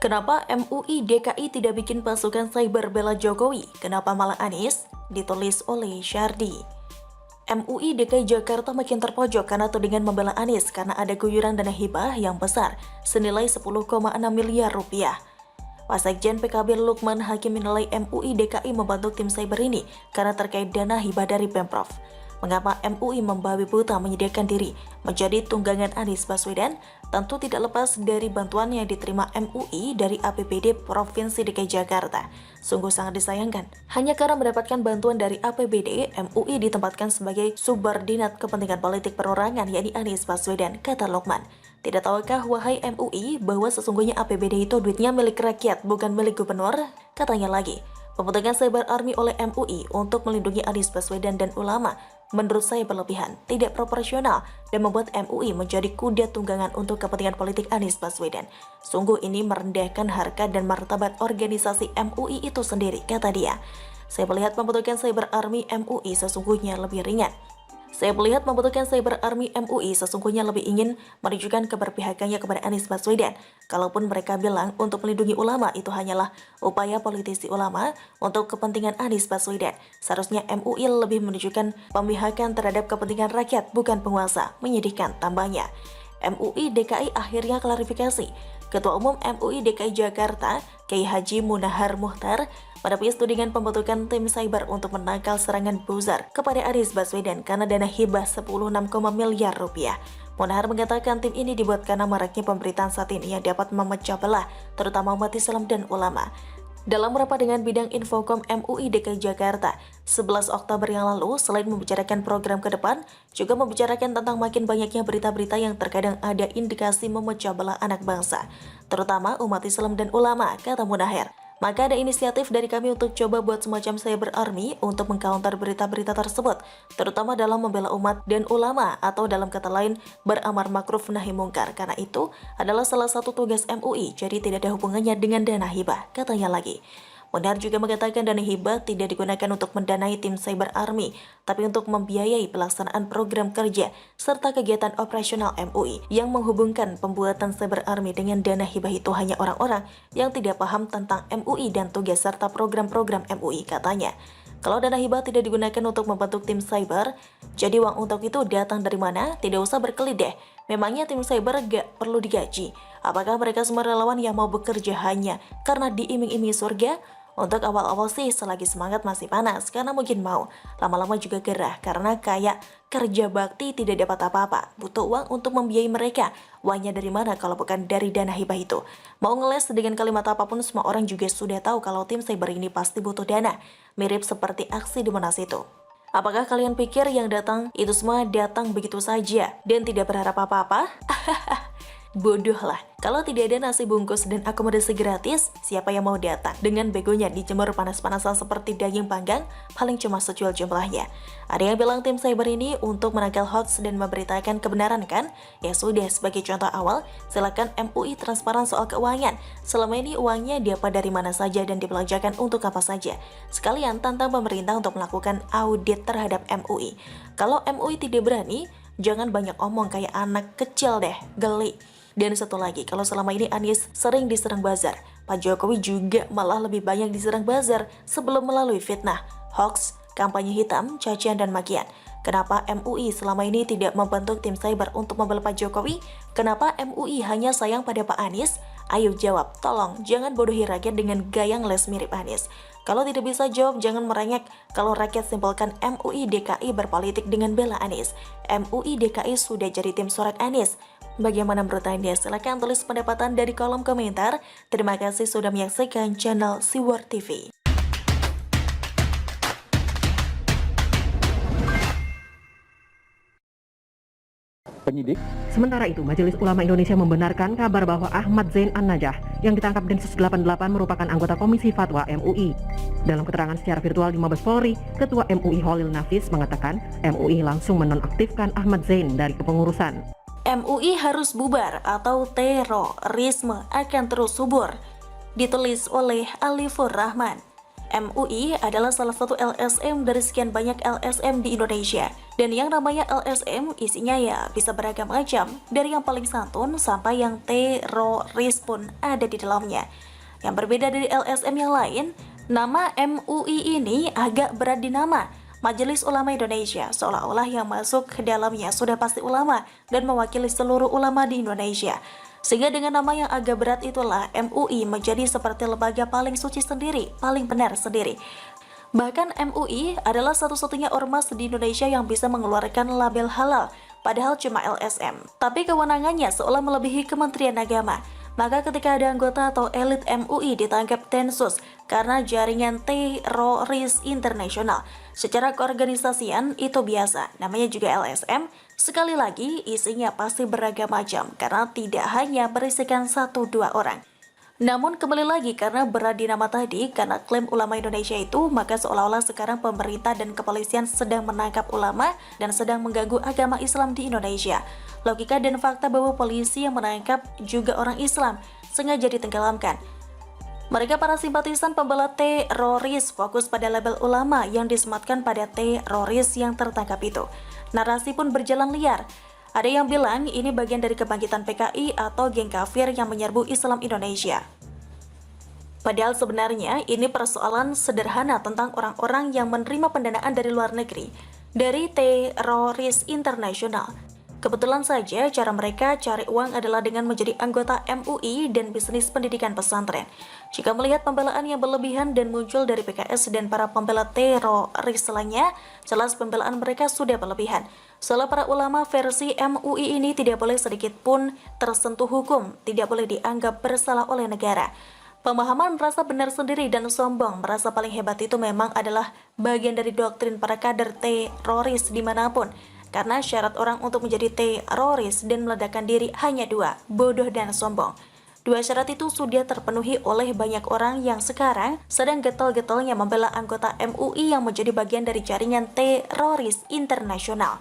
Kenapa MUI DKI tidak bikin pasukan cyber bela Jokowi? Kenapa malah Anies? Ditulis oleh Syardi. MUI DKI Jakarta makin terpojok karena tudingan membela Anies karena ada guyuran dana hibah yang besar senilai 10,6 miliar rupiah. Wasekjen PKB Lukman Hakim menilai MUI DKI membantu tim cyber ini karena terkait dana hibah dari Pemprov. Mengapa MUI membabi buta menyediakan diri menjadi tunggangan Anies Baswedan? Tentu tidak lepas dari bantuan yang diterima MUI dari APBD Provinsi DKI Jakarta. Sungguh sangat disayangkan. Hanya karena mendapatkan bantuan dari APBD, MUI ditempatkan sebagai subordinat kepentingan politik perorangan yakni Anies Baswedan, kata Lukman. Tidak tahukah wahai MUI bahwa sesungguhnya APBD itu duitnya milik rakyat bukan milik gubernur? Katanya lagi. Pembentukan Cyber Army oleh MUI untuk melindungi Anies Baswedan dan ulama menurut saya berlebihan, tidak proporsional, dan membuat MUI menjadi kuda tunggangan untuk kepentingan politik Anies Baswedan. Sungguh ini merendahkan harkat dan martabat organisasi MUI itu sendiri, kata dia. Saya melihat pembentukan Cyber Army MUI sesungguhnya lebih ringan. Saya melihat membutuhkan Cyber Army MUI sesungguhnya lebih ingin menunjukkan keberpihakannya kepada Anies Baswedan. Kalaupun mereka bilang untuk melindungi ulama itu hanyalah upaya politisi ulama untuk kepentingan Anies Baswedan, seharusnya MUI lebih menunjukkan pemihakan terhadap kepentingan rakyat bukan penguasa. Menyedihkan tambahnya. MUI DKI akhirnya klarifikasi. Ketua Umum MUI DKI Jakarta, Kiai Haji Munahar Muhtar, menepis tudingan pembentukan tim cyber untuk menangkal serangan buzzer kepada Anies Baswedan karena dana hibah 16,6 miliar rupiah. Munahar mengatakan tim ini dibuat karena maraknya pemberitaan saat ini yang dapat memecah belah, terutama umat Islam dan ulama. Dalam rapat dengan bidang Infokom MUI DKI Jakarta, 11 Oktober yang lalu, selain membicarakan program ke depan, juga membicarakan tentang makin banyaknya berita-berita yang terkadang ada indikasi memecah belah anak bangsa, terutama umat Islam dan ulama, kata Munahar. Maka ada inisiatif dari kami untuk coba buat semacam cyber army untuk mengcounter berita-berita tersebut, terutama dalam membela umat dan ulama atau dalam kata lain beramar makruf nahi mungkar. Karena itu adalah salah satu tugas MUI, jadi tidak ada hubungannya dengan dana hibah, katanya lagi. Munahar juga mengatakan dana hibah tidak digunakan untuk mendanai tim cyber army, tapi untuk membiayai pelaksanaan program kerja serta kegiatan operasional MUI. Yang menghubungkan pembuatan cyber army dengan dana hibah itu hanya orang-orang yang tidak paham tentang MUI dan tugas serta program-program MUI, katanya. Kalau dana hibah tidak digunakan untuk membentuk tim cyber, jadi uang untuk itu datang dari mana? Tidak usah berkelit deh. Memangnya tim cyber gak perlu digaji? Apakah mereka semua relawan yang mau bekerja hanya karena diiming-imingi surga? Untuk awal-awal sih selagi semangat masih panas karena mungkin mau, lama-lama juga gerah karena kayak kerja bakti tidak dapat apa-apa, butuh uang untuk membiayai mereka. Uangnya dari mana kalau bukan dari dana hibah itu? Mau ngeles dengan kalimat apapun semua orang juga sudah tahu kalau tim cyber ini pasti butuh dana, mirip seperti aksi di Monas itu. Apakah kalian pikir yang datang itu semua datang begitu saja dan tidak berharap apa-apa? Bodoh lah. Kalau tidak ada nasi bungkus dan akomodasi gratis, siapa yang mau datang? Dengan begonya dijemur panas-panasan seperti daging panggang, paling cuma secuil jumlahnya. Ada yang bilang tim cyber ini untuk menangkal hoax dan memberitakan kebenaran kan? Ya sudah, sebagai contoh awal, silakan MUI transparan soal keuangan. Selama ini uangnya dapat dari mana saja dan dibelanjakan untuk apa saja. Sekalian tantang pemerintah untuk melakukan audit terhadap MUI. Kalau MUI tidak berani, jangan banyak omong kayak anak kecil deh, geli. Dan satu lagi, kalau selama ini Anies sering diserang buzzer, Pak Jokowi juga malah lebih banyak diserang buzzer sebelum melalui fitnah, hoax, kampanye hitam, cacian, dan makian. Kenapa MUI selama ini tidak membentuk tim cyber untuk membela Pak Jokowi? Kenapa MUI hanya sayang pada Pak Anies? Ayo jawab, tolong jangan bodohi rakyat dengan gaya ngeles mirip Anies. Kalau tidak bisa jawab, jangan merengek. Kalau rakyat simpulkan MUI DKI berpolitik dengan bela Anies. MUI DKI sudah jadi tim surat Anies. Bagaimana menurut Anda? Silahkan tulis pendapatan dari kolom komentar. Terima kasih sudah menyaksikan channel Siwar TV. Penyidik. Sementara itu, Majelis Ulama Indonesia membenarkan kabar bahwa Ahmad Zain An-Najah yang ditangkap Densus 88 merupakan anggota Komisi Fatwa MUI. Dalam keterangan secara virtual di Mabes Polri, Ketua MUI Holil Nafis mengatakan MUI langsung menonaktifkan Ahmad Zain dari kepengurusan. MUI harus bubar atau terorisme akan terus subur. Ditulis oleh Alifur Rahman. MUI adalah salah satu LSM dari sekian banyak LSM di Indonesia. Dan yang namanya LSM isinya ya bisa beragam macam, dari yang paling santun sampai yang teroris pun ada di dalamnya. Yang berbeda dari LSM yang lain, nama MUI ini agak berat di nama. Majelis Ulama Indonesia, seolah-olah yang masuk ke dalamnya sudah pasti ulama dan mewakili seluruh ulama di Indonesia. Sehingga dengan nama yang agak berat itulah MUI menjadi seperti lembaga paling suci sendiri, paling benar sendiri. Bahkan MUI adalah satu-satunya ormas di Indonesia yang bisa mengeluarkan label halal, padahal cuma LSM. Tapi kewenangannya seolah melebihi Kementerian Agama. Maka ketika ada anggota atau elit MUI ditangkap Densus karena jaringan teroris internasional, secara keorganisasian itu biasa, namanya juga LSM. Sekali lagi, isinya pasti beragam macam karena tidak hanya berisikan 1-2 orang. Namun kembali lagi karena berat di nama tadi, karena klaim ulama Indonesia itu, maka seolah-olah sekarang pemerintah dan kepolisian sedang menangkap ulama dan sedang mengganggu agama Islam di Indonesia. Logika dan fakta bahwa polisi yang menangkap juga orang Islam sengaja ditenggelamkan. Mereka para simpatisan pembela teroris fokus pada label ulama yang disematkan pada teroris yang tertangkap itu. Narasi pun berjalan liar. Ada yang bilang ini bagian dari kebangkitan PKI atau geng kafir yang menyerbu Islam Indonesia. Padahal sebenarnya ini persoalan sederhana tentang orang-orang yang menerima pendanaan dari luar negeri, dari teroris internasional. Kebetulan saja cara mereka cari uang adalah dengan menjadi anggota MUI dan bisnis pendidikan pesantren. Jika melihat pembelaan yang berlebihan dan muncul dari PKS dan para pembela teroris lainnya, jelas pembelaan mereka sudah berlebihan. Soalnya para ulama versi MUI ini tidak boleh sedikit pun tersentuh hukum, tidak boleh dianggap bersalah oleh negara. Pemahaman merasa benar sendiri dan sombong merasa paling hebat itu memang adalah bagian dari doktrin para kader teroris dimanapun. Karena syarat orang untuk menjadi teroris dan meledakkan diri hanya 2, bodoh dan sombong. 2 syarat itu sudah terpenuhi oleh banyak orang yang sekarang sedang getol-getolnya membela anggota MUI yang menjadi bagian dari jaringan teroris internasional.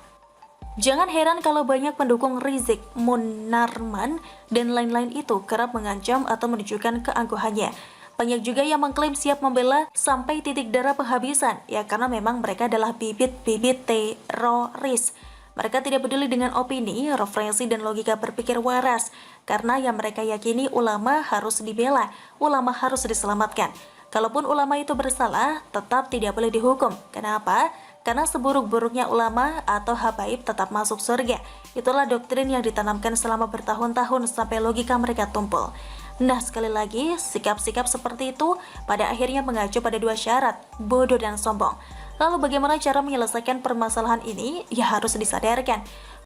Jangan heran kalau banyak pendukung Rizik, Munarman, dan lain-lain itu kerap mengancam atau menunjukkan keangkuhannya. Banyak juga yang mengklaim siap membela sampai titik darah penghabisan, ya karena memang mereka adalah bibit-bibit teroris. Mereka tidak peduli dengan opini, referensi, dan logika berpikir waras, karena yang mereka yakini ulama harus dibela, ulama harus diselamatkan. Kalaupun ulama itu bersalah, tetap tidak boleh dihukum. Kenapa? Karena seburuk-buruknya ulama atau habaib tetap masuk surga. Itulah doktrin yang ditanamkan selama bertahun-tahun sampai logika mereka tumpul. Nah, sekali lagi, sikap-sikap seperti itu pada akhirnya mengacu pada 2 syarat, bodoh dan sombong. Lalu bagaimana cara menyelesaikan permasalahan ini? Ya harus disadarkan